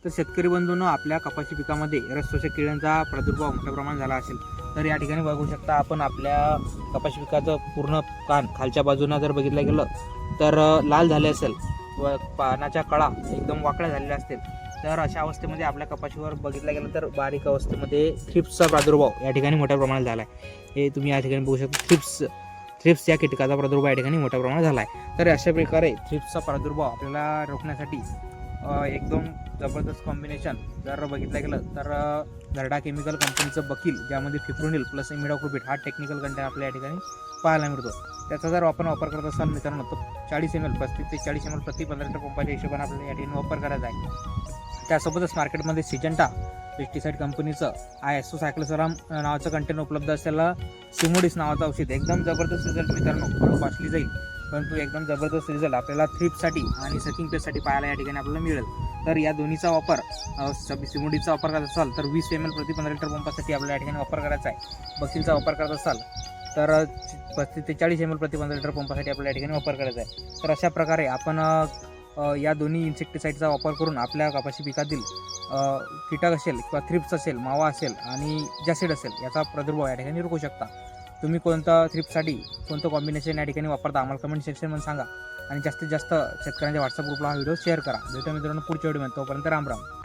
तर शेतकरी बंधूंनो, आपल्या कपाशी पिकामध्ये रसशोषक किड्यांचा प्रादुर्भाव मोठ्या प्रमाणात झाला असेल तर या ठिकाणी बघू शकता आपण आपल्या कपाशी पिकाचं पूर्ण कान खालच्या बाजूनं जर बघितलं गेलं तर लाल झाले असेल व पानाच्या कळा एकदम वाकड्या झालेल्या असतील तर अशा अवस्थेमध्ये आपल्या कपाशीवर बघितलं गेलं तर बारीक अवस्थेमध्ये थ्रिप्सचा प्रादुर्भाव या ठिकाणी मोठ्या प्रमाणात झाला आहे। हे तुम्ही या ठिकाणी बघू शकता, थ्रिप्स या कीटकाचा प्रादुर्भाव या ठिकाणी मोठ्या प्रमाणात झाला आहे। तर अशा प्रकारे थ्रिप्सचा प्रादुर्भाव आपल्याला रोखण्यासाठी एकदम जबरदस्त कॉम्बिनेशन जर बघितलं गेलं तर झरडा केमिकल कंपनीचं बकील, ज्यामध्ये फिप्रोनिल प्लस इमिडाक्लोप्रिड हा टेक्निकल कंटेंट आपल्या या ठिकाणी पाहायला मिळतो। त्याचा जर आपण वापर करत असाल मित्रांनो तर 40 ml 35 ते 40 ml प्रति 15 लिटर पंपाच्या हिशोबाने आपल्याला या ठिकाणी वापर करायचा आहे। त्यासोबतच मार्केटमध्ये सिजंटा पेस्टिसाइड कंपनीचं ISO सायक्लोसराम नावाचं कंटेंट उपलब्ध असलेलं सिमोडिस नावाचं औषध एकदम जबरदस्त रिझल्ट मित्रांनो, थोडं कॉस्टली जाईल परंतु एकदम जबरदस्त रिझल्ट आपल्याला थ्रिप्ससाठी आणि सकिंग पेस्टसाठी पाहायला या ठिकाणी आपल्याला मिळेल। तर या दोन्हीचा वापर सिमोडिसचा वापर करत असाल तर 20 ml प्रति 15 लिटर पंपासाठी आपल्याला या ठिकाणी वापर करायचा आहे। बकीलचा वापर करत असाल तर 35 ते 40 ml प्रति 15 लिटर पंपासाठी आपल्याला या ठिकाणी वापर करायचा आहे। तर अशा प्रकारे आपण या दोन्ही इन्सेक्टिसाईडचा वापर करून आपल्या कपाशी पिकातील कीटक असेल किंवा थ्रिप्स असेल, मावा असेल आणि जॅसिड असेल याचा प्रादुर्भाव या ठिकाणी रोखू शकता। तुम्ही कोणतं थ्रिप्ससाठी कोणतं कॉम्बिनेशन या ठिकाणी वापरता आम्हाला कमेंट सेक्शनमध्ये सांगा आणि जास्तीत जास्त शेतकऱ्यांच्या व्हॉट्सअप ग्रुपला हा व्हिडिओ शेअर करा। भेटूया मित्रांनो पुढच्या व्हिडिओमध्ये, तोपर्यंत राम राम।